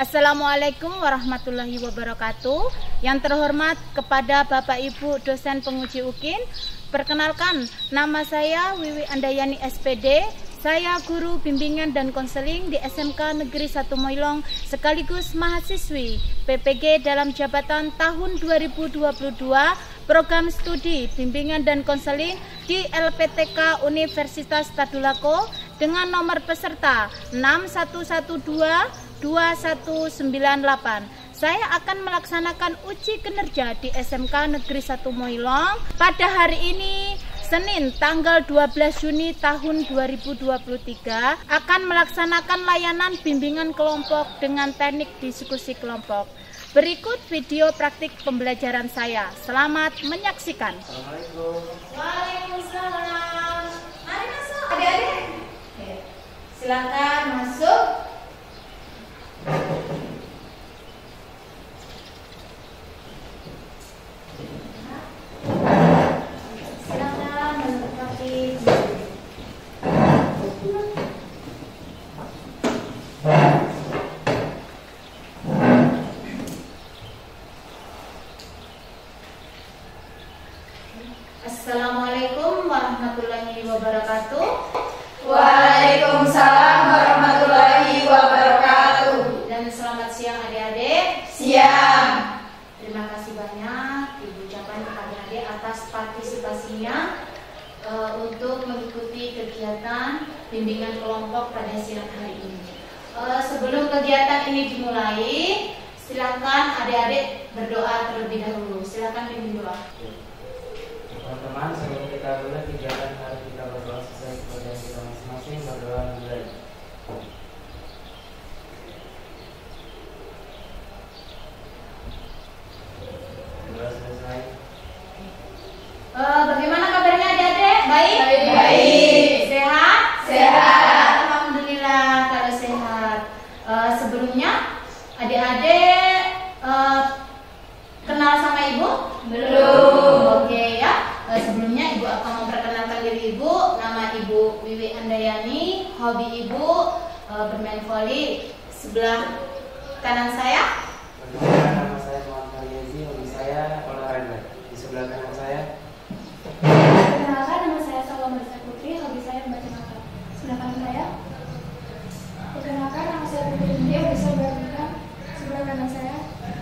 Assalamualaikum warahmatullahi wabarakatuh. Yang terhormat kepada Bapak Ibu dosen penguji UKIN, perkenalkan nama saya Wiwi Andayani SPD. Saya guru bimbingan dan konseling di SMK Negeri 1 Moilong sekaligus mahasiswi PPG dalam jabatan tahun 2022 program studi bimbingan dan konseling di LPTK Universitas Tadulako dengan nomor peserta 6112 2198. Saya akan melaksanakan uji kinerja di SMK Negeri 1 Moilong pada hari ini Senin tanggal 12 Juni tahun 2023 akan melaksanakan layanan bimbingan kelompok dengan teknik diskusi kelompok. Berikut video praktik pembelajaran saya. Selamat menyaksikan. Assalamualaikum. Waalaikumsalam. Mari masuk adik-adik. Silakan masuk. Silakan menempati. Assalamualaikum warahmatullahi wabarakatuh. Waalaikumsalam warahmatullahi wabarakatuh. Dan selamat siang adik-adik. Siang. Terima kasih banyak Ibu ucapkan kepada adik atas partisipasinya untuk mengikuti kegiatan bimbingan kelompok pada siang hari ini. Sebelum kegiatan ini dimulai, silakan adik-adik berdoa terlebih dahulu. Silakan pimpin doa. Teman-teman, sebelum kita mulai kegiatan, mari kita berdoa sesuai kepercayaan kita masing-masing. Berdoa mulai. Berdoa selesai. Bagaimana kabarnya adik-adik? Baik? Baik. Sehat? Sehat. Alhamdulillah kalau sehat. Sebelumnya adik-adik kenal sama Ibu? Belum. Oke ya. Sebelumnya Ibu akan memperkenalkan diri Ibu. Nama Ibu Wiwi Andayani. Hobi Ibu bermain voli. Sebelah kanan saya. Perkenalkan, nama saya Muhammad Aliazi. Hobi saya olahraga. Di sebelah kanan saya. Perkenalkan, nama saya Salwa Marisa Putri, hobi saya membaca novel. Sebelah kanan saya. Perkenalkan, nama saya Putri India, hobi saya berbincang. Sebelah kanan saya.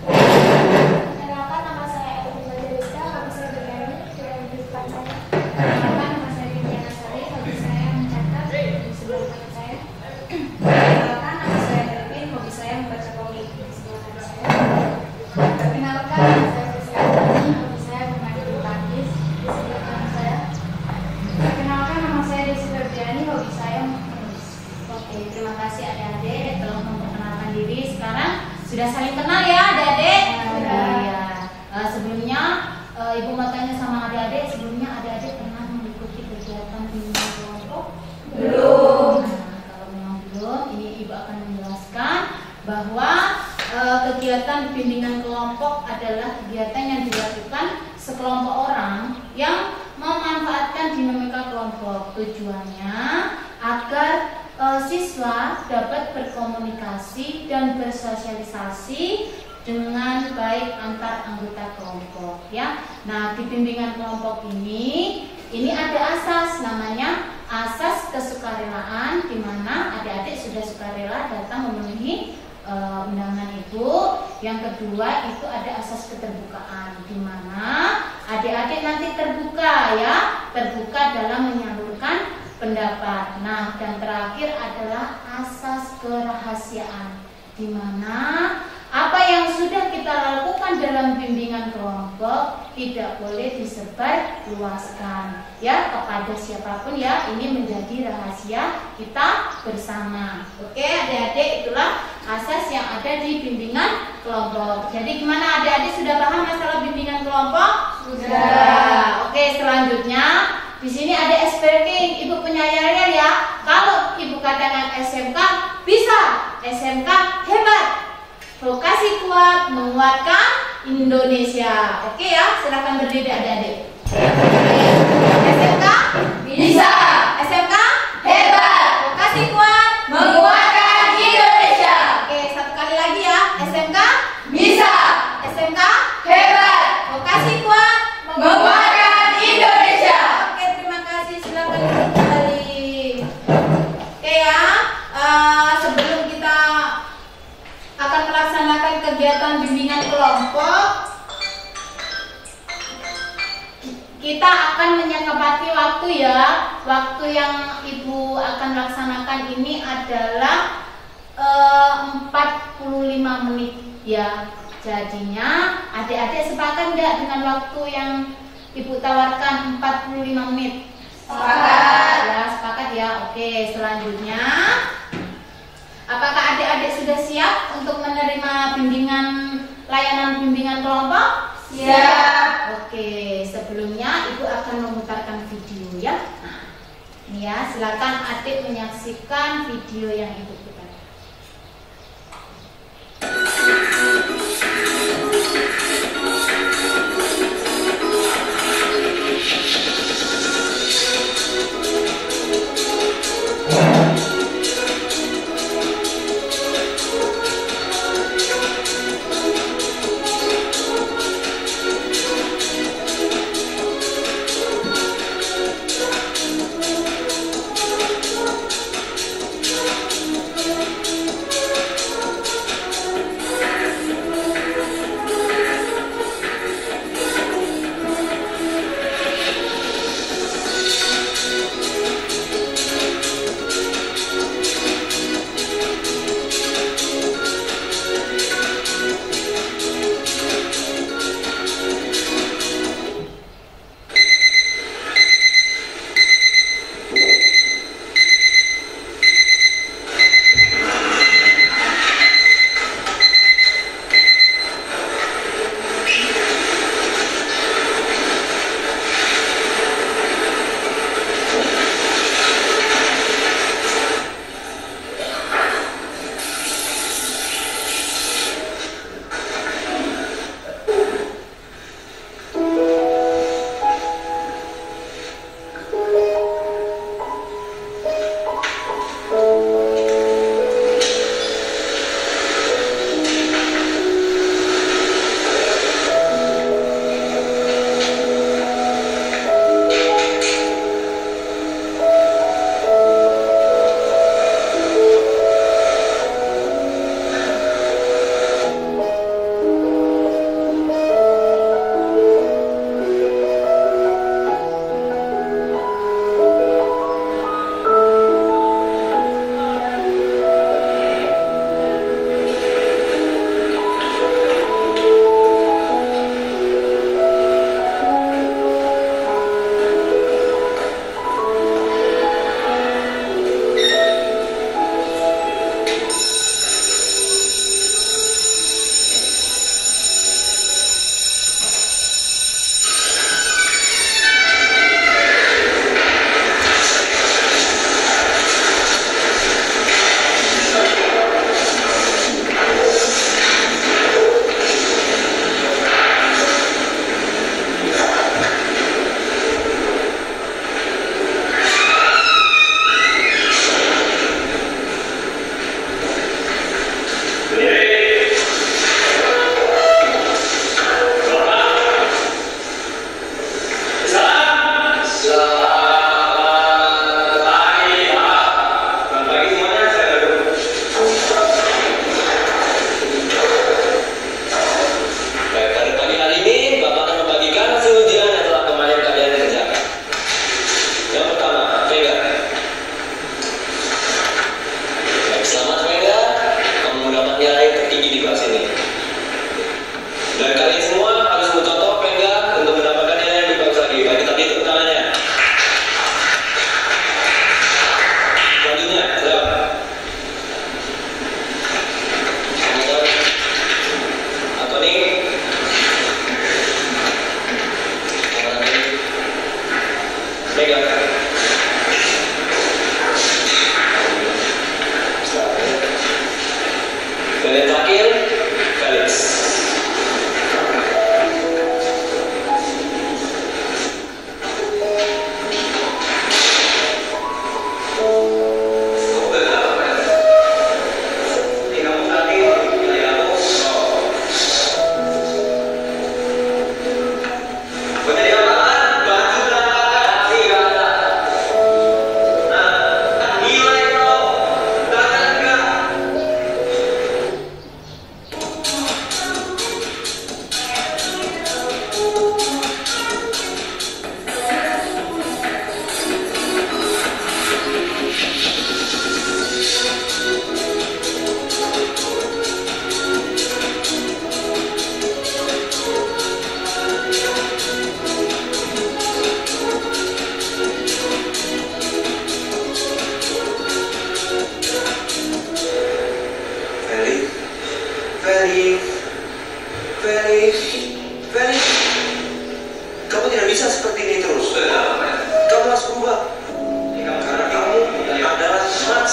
Perkenalkan, nama saya Evi Majalista, hobi saya bernyanyi. Di depan saya. Perkenalkan, nama saya Diana Sari, hobi saya mencatat. Di sebelah kanan saya. Perkenalkan, nama saya Ervin, hobi saya membaca komik. Di sebelah kanan saya. Perkenalkan, nama saya Rizky, hobi saya bermain bulu tangkis. Di sebelah kanan saya. Perkenalkan, nama saya Desi Ferdiani, hobi saya menulis. Oke, terima kasih adik-adik telah memperkenalkan diri. Sekarang sudah saling kenal ya adik-adik? Sudah. Iya. Sebelumnya Ibu mau tanya sama adik-adik, sebelumnya adik-adik pernah mengikuti kegiatan bimbingan kelompok? Belum. Nah, kalau memang belum, ini Ibu akan menjelaskan bahwa kegiatan bimbingan kelompok adalah kegiatan yang dilakukan sekelompok orang yang memanfaatkan dinamika kelompok. Tujuannya agar siswa dapat berkomunikasi dan bersosialisasi dengan baik antar anggota kelompok ya. Nah, di bimbingan kelompok ini ada asas, namanya asas kesukarelaan, di mana adik-adik sudah sukarela datang memenuhi undangan Ibu. Yang kedua itu ada asas keterbukaan, di mana adik-adik nanti terbuka ya, terbuka dalam menyalurkan pendapat. Nah, dan terakhir adalah asas kerahasiaan, di mana apa yang sudah kita lakukan dalam bimbingan kelompok tidak boleh disebar luaskan ya kepada siapapun ya. Ini menjadi rahasia kita bersama. Oke adik-adik, itulah asas yang ada di bimbingan kelompok. Jadi gimana adik-adik, sudah paham masalah bimbingan kelompok? Sudah. Oke, selanjutnya di sini ada SPK. Ibu punya yel ya. Kalau Ibu katakan SMK bisa, SMK hebat. Vokasi kuat menguatkan Indonesia. Oke ya, silakan berdiri adik-adik. SMK Bisa. SMK Hebat. vokasi kuat Menguatkan Indonesia. Oke, satu kali lagi ya. ya. Waktu yang Ibu akan laksanakan ini adalah 45 menit ya. Jadinya adik-adik sepakat enggak dengan waktu yang Ibu tawarkan 45 menit? Sepakat. Ya, sepakat ya. Oke, selanjutnya apakah adik-adik sudah siap untuk menerima layanan bimbingan kelompok? Siap. Oke, sebelumnya Ibu akan memutarkan video ya. Nah, ini ya, silakan adik menyaksikan video yang Ibu putar.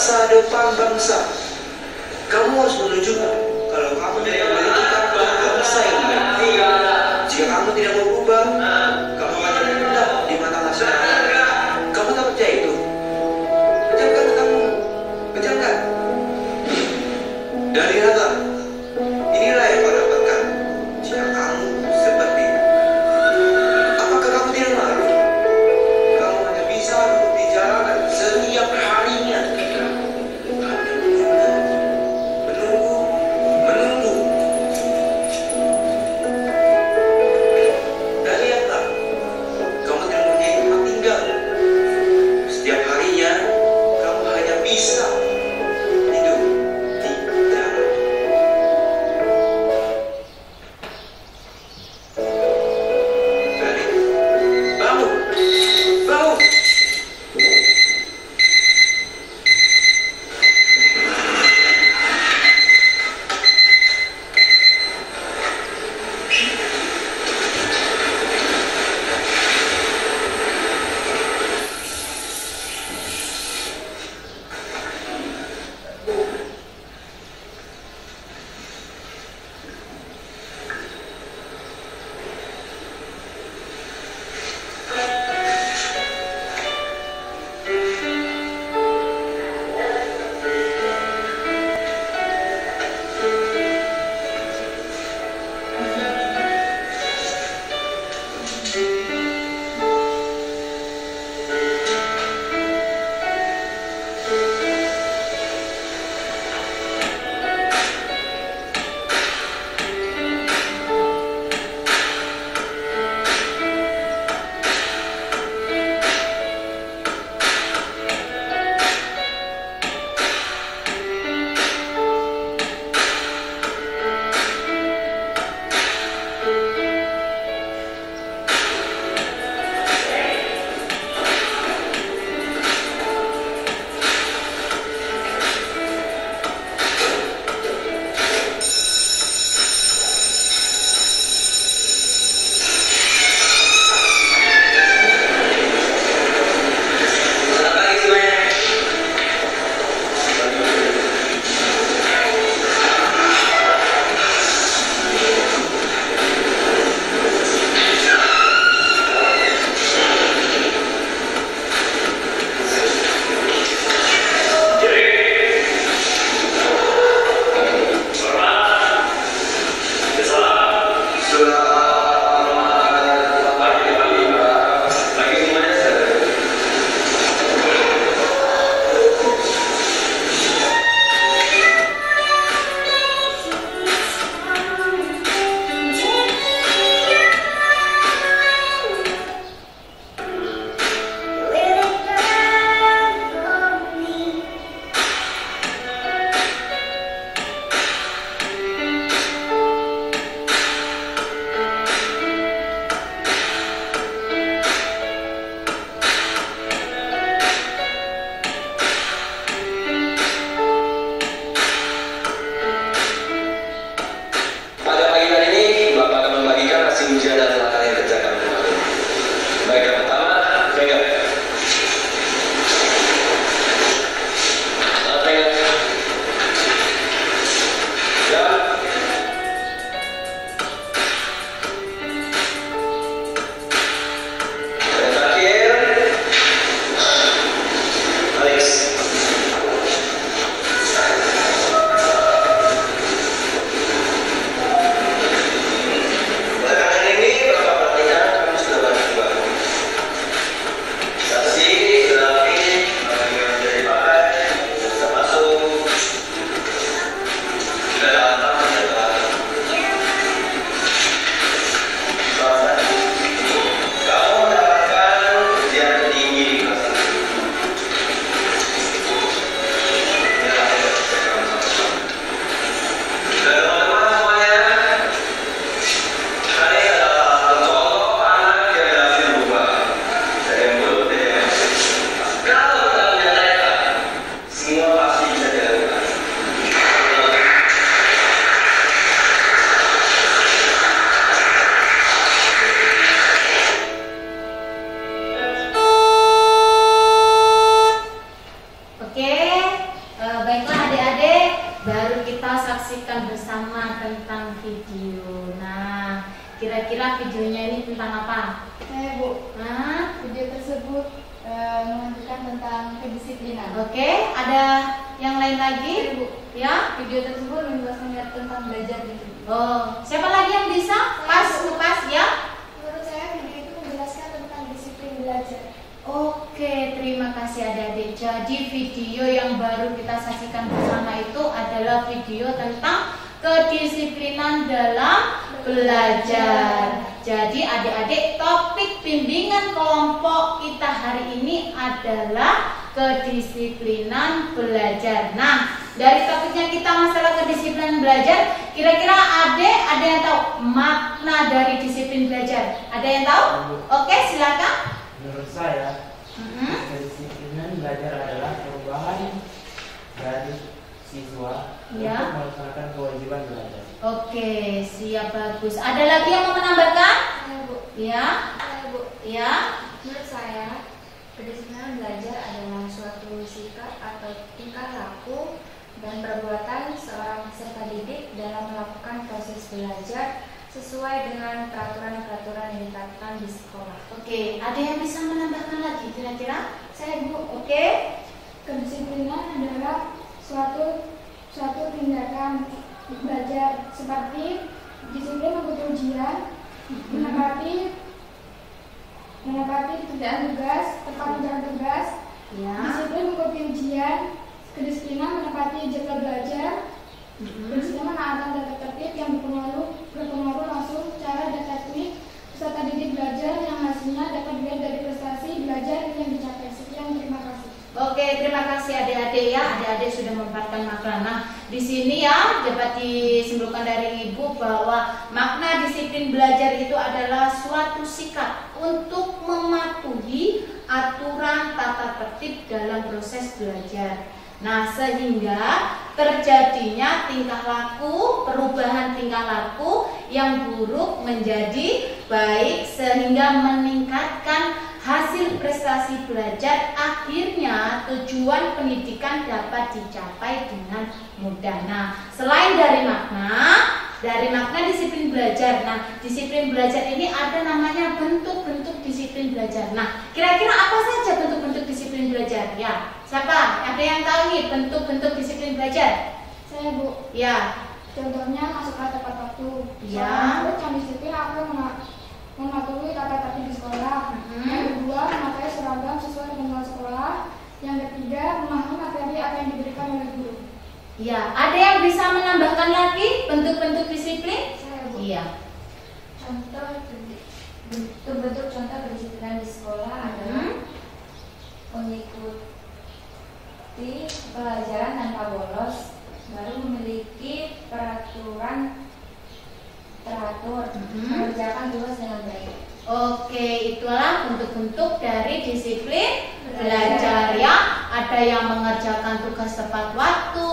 masa depan bangsa. Kamu harus menunjukkan kalau kamu tidak memiliki karakter bangsa yang baik. Jika kamu tidak mau berubah, kamu akan rendah di mata masyarakat. Kamu tak percaya itu? Pejamkan matamu. Pejamkan. Dan lihatlah, inilah yang kau dapatkan jika kamu seperti ini. Apakah kamu tidak malu? Kamu hanya bisa duduk di jalanan setiap harinya. Menunggu. Dan lihatlah, kamu tidak mempunyai tempat tinggal. Setiap harinya, kamu hanya bisa hidup di jalan. Balik. Bangun. Bangun. Baiklah adik-adik, baru kita saksikan bersama tentang video. Nah, kira-kira videonya ini tentang apa? Bu, Nah, video tersebut menunjukkan tentang kedisiplinan. oke, ada yang lain lagi? Bu, Ya? video tersebut menjelaskan tentang belajar di sini. Oh, siapa lagi yang bisa? Pas ya? Menurut saya video itu menjelaskan tentang disiplin belajar. Oke, terima kasih adik-adik. Jadi video yang baru kita saksikan bersama itu adalah video tentang kedisiplinan dalam belajar. Jadi adik-adik, topik bimbingan kelompok kita hari ini adalah kedisiplinan belajar. Nah, dari topiknya kita masalah kedisiplinan belajar, kira-kira adik ada yang tahu makna dari disiplin belajar? Ada yang tahu? Oke, silakan. Menurut saya, kedisiplinan belajar adalah perubahan dari siswa Ya. untuk melaksanakan kewajiban belajar. Oke, siap, bagus. Ada lagi yang mau menambahkan? Saya Bu, Ya, Bu. ya. Menurut saya, kedisiplinan belajar adalah suatu sikap atau tingkah laku dan perbuatan seorang peserta didik dalam melakukan proses belajar sesuai dengan peraturan-peraturan yang ditetapkan di sekolah. Oke, ada yang bisa menambahkan lagi kira-kira? Saya Bu, Oke. kedisiplinan adalah suatu tindakan belajar seperti disiplin mengikuti ujian, menepati kerjaan tugas, tepat menjalankan tugas, Ya. disiplin mengikuti ujian, kedisiplinan menepati jadwal belajar, kedisiplinan menaati tata tertib yang berpengaruh langsung cara dan teknik peserta didik belajar yang hasilnya dapat dilihat dari prestasi belajar yang dicapai. Sekian, terima kasih. Oke, terima kasih adik-adik ya. Adik-adik sudah mendapatkan makna. Nah, di sini ya dapat disimpulkan dari Ibu bahwa makna disiplin belajar itu adalah suatu sikap untuk mematuhi aturan tata tertib dalam proses belajar. Nah, sehingga terjadinya tingkah laku, perubahan tingkah laku yang buruk menjadi baik sehingga meningkatkan hasil prestasi belajar, akhirnya tujuan pendidikan dapat dicapai dengan mudah. Nah, selain dari makna disiplin belajar. Nah, disiplin belajar ini ada namanya bentuk-bentuk disiplin belajar. Nah, kira-kira apa saja bentuk-bentuk disiplin belajar? Ya, siapa? Ada yang tahu nih bentuk-bentuk disiplin belajar? Saya Bu, Ya, contohnya masuklah tepat waktu. Ya. Seorang murid yang disiplin akan mematuhi tata tertib di sekolah. Yang kedua, memakai seragam sesuai dengan sekolah. Yang ketiga, memahami materi apa yang diberikan oleh guru. ya. Ada yang bisa menambahkan lagi bentuk-bentuk disiplin? Saya Bu. Iya. Bentuk contoh kedisiplinan di sekolah adalah mengikuti pelajaran tanpa bolos, baru memiliki teratur, mengerjakan tugas dengan baik. Oke, itulah bentuk-bentuk dari disiplin belajar ya. Ada yang mengerjakan tugas tepat waktu,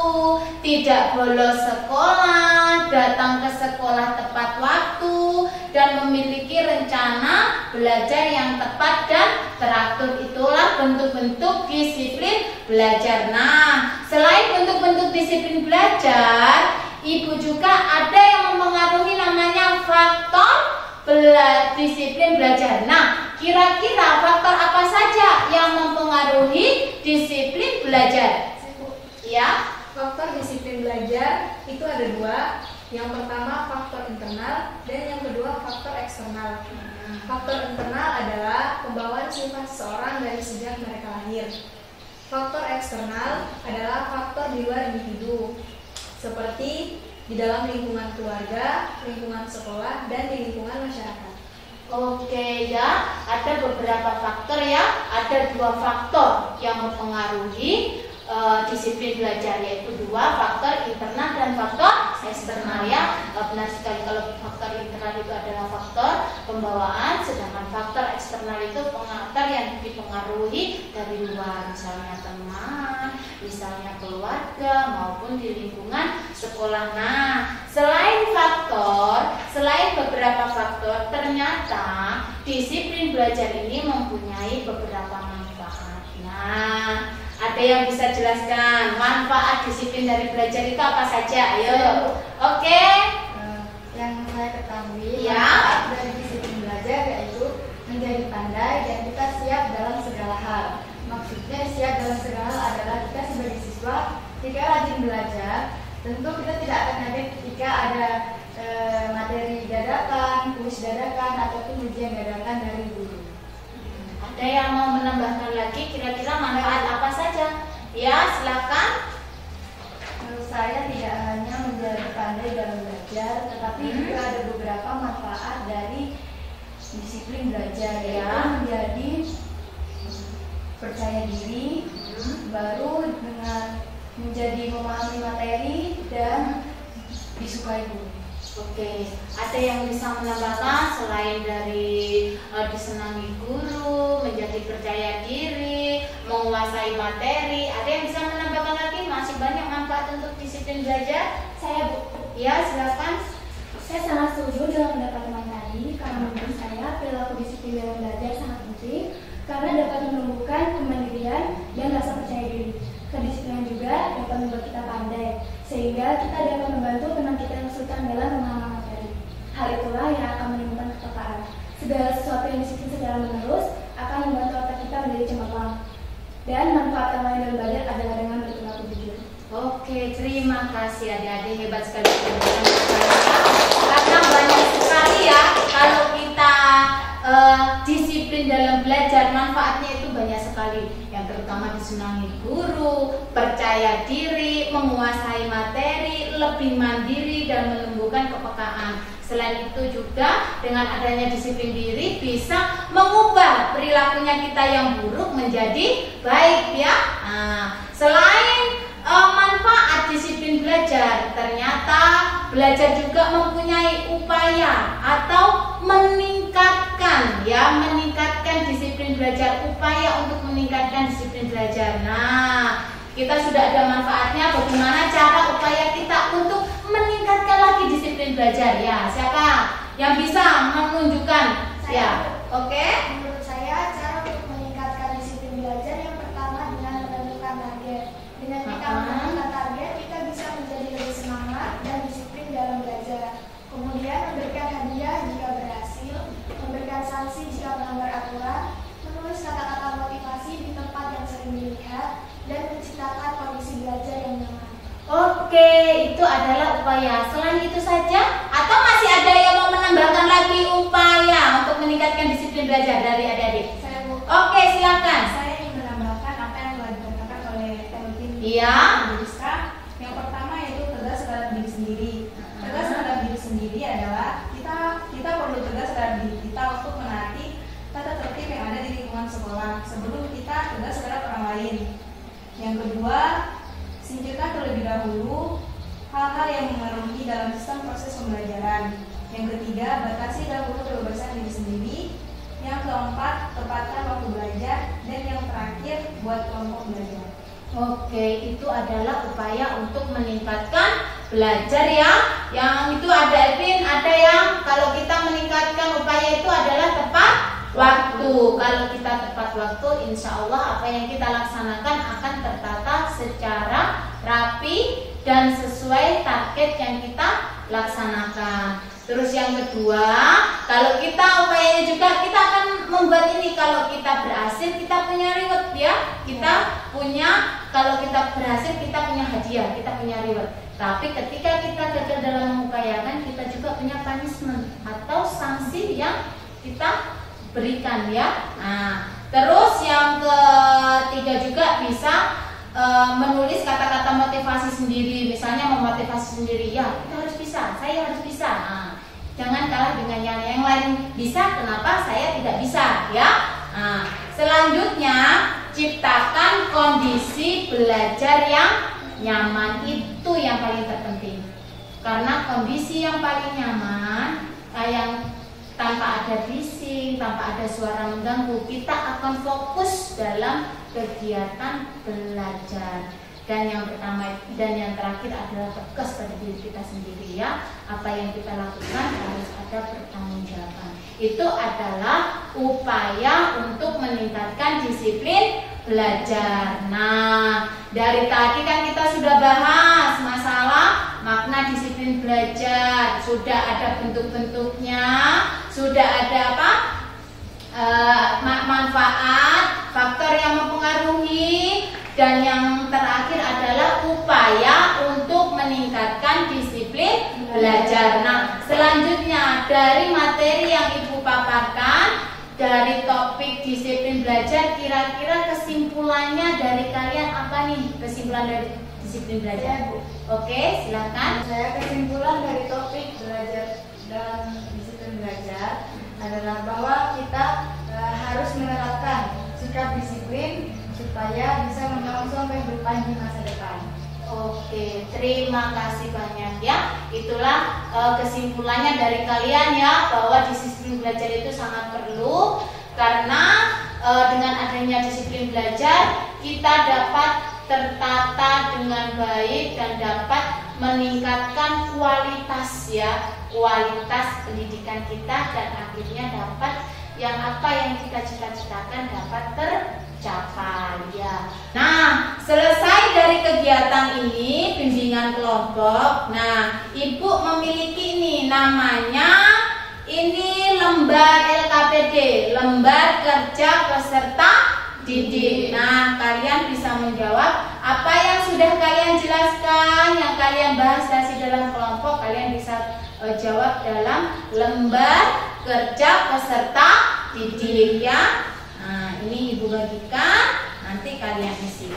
tidak bolos sekolah, datang ke sekolah tepat waktu, dan memiliki rencana belajar yang tepat dan teratur. Itulah bentuk-bentuk disiplin belajar. Nah, selain bentuk-bentuk disiplin belajar, Ibu juga ada yang mempengaruhi namanya faktor disiplin belajar. Nah, kira-kira faktor apa saja yang mempengaruhi disiplin belajar? Ya, Faktor disiplin belajar itu ada dua. Yang pertama faktor internal dan yang kedua faktor eksternal. Faktor internal adalah pembawaan sifat seseorang dari sejak mereka lahir. Faktor eksternal adalah faktor di luar individu, seperti di dalam lingkungan keluarga, lingkungan sekolah, dan di lingkungan masyarakat. oke ya. Ada beberapa faktor ya. Ada dua faktor yang mempengaruhi disiplin belajar, yaitu dua, faktor internal dan faktor eksternal ya. Benar sekali, kalau faktor internal itu adalah faktor pembawaan, sedangkan faktor eksternal itu faktor yang dipengaruhi dari luar, misalnya teman, misalnya keluarga maupun di lingkungan sekolah. Nah, selain beberapa faktor, ternyata disiplin belajar ini mempunyai beberapa manfaat. Nah, ada Ada yang bisa jelaskan manfaat disiplin dari belajar itu apa saja? Ayo. Oke. Yang saya ketahui, Ya. manfaat dari disiplin belajar yaitu menjadi pandai dan kita siap dalam segala hal. Maksudnya siap dalam segala hal adalah kita sebagai siswa jika rajin belajar, tentu kita tidak akan kaget ketika ada materi dadakan, kuis dadakan, ataupun ujian dadakan dari guru. Ada yang mau menambahkan lagi kira-kira manfaat apa saja? Ya, silakan. Menurut saya tidak hanya menjadi pandai dalam belajar, tetapi juga ada beberapa manfaat dari disiplin belajar, yaitu menjadi percaya diri, baru dengan menjadi memahami materi dan disukai guru. Oke, ada yang bisa menambahkan selain dari disenangi guru, menjadi percaya diri, menguasai materi, ada yang bisa menambahkan lagi? Masih banyak manfaat untuk disiplin belajar. Saya Bu, Ya, silakan. saya sangat setuju dengan pendapat teman tadi, karena menurut saya perilaku disiplin dalam belajar sangat penting karena dapat menumbuhkan kemandirian dan rasa percaya diri. Kedisiplinan juga dapat membuat kita pandai, sehingga kita dapat membantu teman kita yang kesulitan dalam memahami materi. Hal itulah yang akan menimbulkan kepekaan. Segala sesuatu yang disiplin secara menerus akan membantu otak kita menjadi cemerlang. Dan manfaat yang lain dalam belajar adalah dengan berperilaku jujur. Oke, terima kasih adik-adik, hebat sekali. Karena banyak sekali ya kalau kita disiplin dalam belajar, manfaatnya itu banyak sekali. Yang terutama disenangi guru, percaya diri, menguasai materi, lebih mandiri dan menumbuhkan kepekaan. Selain itu juga dengan adanya disiplin diri bisa mengubah perilakunya kita yang buruk menjadi baik ya. Selain manfaat disiplin belajar, ternyata belajar juga mempunyai upaya atau meningkatkan disiplin belajar, upaya untuk meningkatkan disiplin belajar. Nah, kita sudah ada manfaatnya, bagaimana cara upaya kita untuk meningkatkan lagi disiplin belajar ya. Siapa yang bisa menunjukkan? Ya, oke. Menurut saya, cara untuk meningkatkan disiplin belajar yang pertama dengan menentukan target. Dengan kita menentukan target, kita bisa menjadi lebih semangat dan disiplin dalam belajar. Kemudian memberikan hadiah jika berhasil, memberikan sanksi jika melanggar aturan, menulis kata-kata motivasi di tempat yang sering dilihat, dan menciptakan kondisi belajar yang nyaman. Oke, itu adalah upaya. Selain itu saja, atau masih ada yang mau menambahkan lagi upaya untuk meningkatkan disiplin belajar dari adik-adik? Saya mau Oke, silakan. Saya ingin menambahkan apa yang telah dikatakan oleh Telutin Iya. Rizka. Yang pertama yaitu tegas terhadap diri sendiri. Tegas terhadap diri sendiri adalah kita perlu tegas terhadap diri kita untuk menaati tata tertib yang ada di lingkungan sekolah sebelum kita tegas terhadap orang lain. Yang kedua, singkirkan terlebih dahulu hal-hal yang mengaruhi dalam sistem proses pembelajaran. Yang ketiga, batasi dahulu kebebasan diri sendiri. Yang keempat, tepatkan waktu belajar. Dan yang terakhir, buat kelompok belajar. Oke, itu adalah upaya untuk meningkatkan belajar ya. Yang itu ada Edwin, ada yang kalau kita meningkatkan upaya itu adalah tepat waktu. Kalau kita tepat waktu, insya Allah apa yang kita laksanakan akan tertata secara rapi dan sesuai target yang kita laksanakan. Terus yang kedua, kalau kita upayanya juga kita akan membuat ini. Kalau kita berhasil, kita punya reward ya. Kalau kita berhasil, kita punya hadiah, kita punya reward. Tapi ketika kita gagal dalam mengupayakan, kita juga punya punishment atau sanksi yang kita berikan ya. Nah, terus yang ketiga juga bisa menulis kata-kata motivasi sendiri. Misalnya memotivasi sendiri, ya kita harus bisa, saya harus bisa. Nah, jangan kalah dengan yang lain bisa, kenapa saya tidak bisa ya. Nah, selanjutnya ciptakan kondisi belajar yang nyaman, itu yang paling terpenting. Karena kondisi yang paling nyaman, yang tanpa ada bising, tanpa ada suara mengganggu, kita akan fokus dalam kegiatan belajar. Dan yang pertama dan yang terakhir adalah tegas pada diri kita sendiri ya. Apa yang kita lakukan harus ada pertanggungjawaban. Itu adalah upaya untuk meningkatkan disiplin belajar. Nah, dari tadi kan kita sudah bahas masalah makna disiplin belajar. Sudah ada bentuk-bentuknya, sudah ada apa? Manfaat, faktor yang mempengaruhi, dan yang terakhir adalah upaya untuk meningkatkan disiplin belajar. Nah, selanjutnya dari materi yang Ibu paparkan dari topik disiplin belajar, kira-kira kesimpulannya dari kalian apa nih? Kesimpulan dari disiplin belajar, Bu? Oke, silakan. Saya kesimpulan dari topik belajar dan disiplin belajar adalah bahwa kita harus menerapkan sikap disiplin supaya bisa menyongsong kehidupan di masa depan. Oke, terima kasih banyak ya. Itulah kesimpulannya dari kalian ya, bahwa disiplin belajar itu sangat perlu karena dengan adanya disiplin belajar kita dapat tertata dengan baik dan dapat meningkatkan kualitas ya, kualitas pendidikan kita, dan akhirnya dapat yang apa yang kita cita-citakan dapat tercapai ya. Nah, selesai dari kegiatan ini bimbingan kelompok. Nah, Ibu memiliki ini namanya ini lembar LKPD, lembar kerja peserta didik. Nah, kalian bisa menjawab apa yang sudah kalian jelaskan, yang kalian bahas di dalam kelompok, kalian bisa jawab dalam lembar kerja peserta didik ya. Nah, ini Ibu bagikan, nanti kalian isi.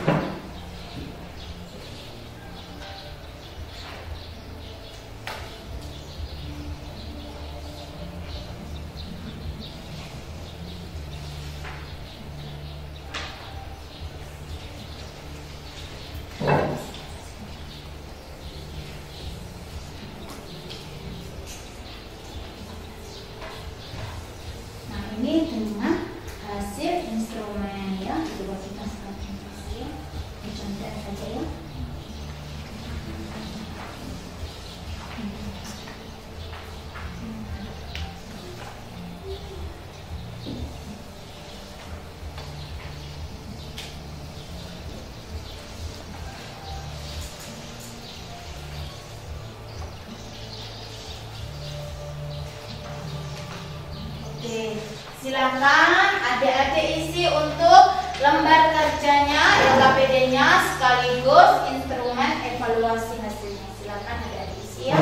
Ini dengan hasil instrumen ya, coba kita sekarang saja, dicontoh saja ya. Oke, silakan adik-adik isi untuk lembar kerjanya, LKPD-nya sekaligus instrumen evaluasi hasilnya. Silakan adik-adik isi ya.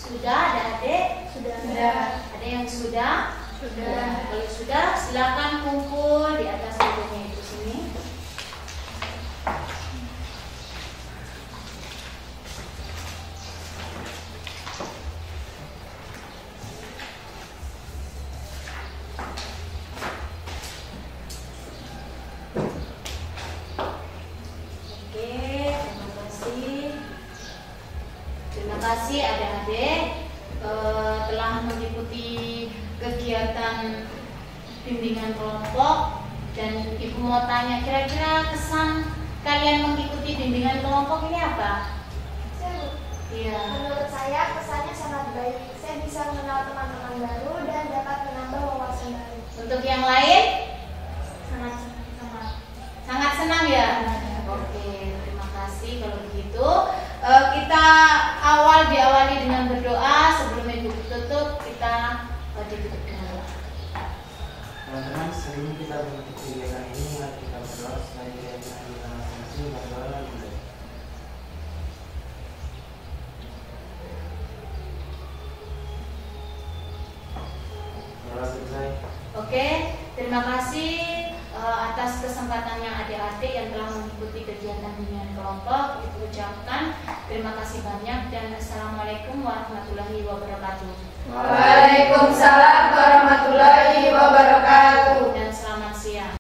Sudah ada adik? Sudah. Ada yang sudah? Sudah. Kalau sudah, silakan kumpul di atas mejanya itu sini. Terima kasih adik-adik telah mengikuti kegiatan bimbingan kelompok, dan Ibu mau tanya, kira-kira kesan kalian mengikuti bimbingan kelompok ini apa? Iya. Menurut saya kesannya sangat baik. Saya bisa mengenal teman-teman baru dan dapat menambah wawasan baru. Untuk yang lain? Sangat senang ya? Oke, terima kasih kalau begitu. Kita Teman-teman, sebelum kita menutup kegiatan ini, mari kita berdoa supaya kegiatan kita masing-masing berdoa lagi. Oke, terima kasih atas kesempatannya adik-adik yang telah mengikuti kegiatan hunian kelompok. Ibu ucapkan terima kasih banyak dan assalamualaikum warahmatullahi wabarakatuh. Waalaikumsalam warahmatullahi wabarakatuh. Dan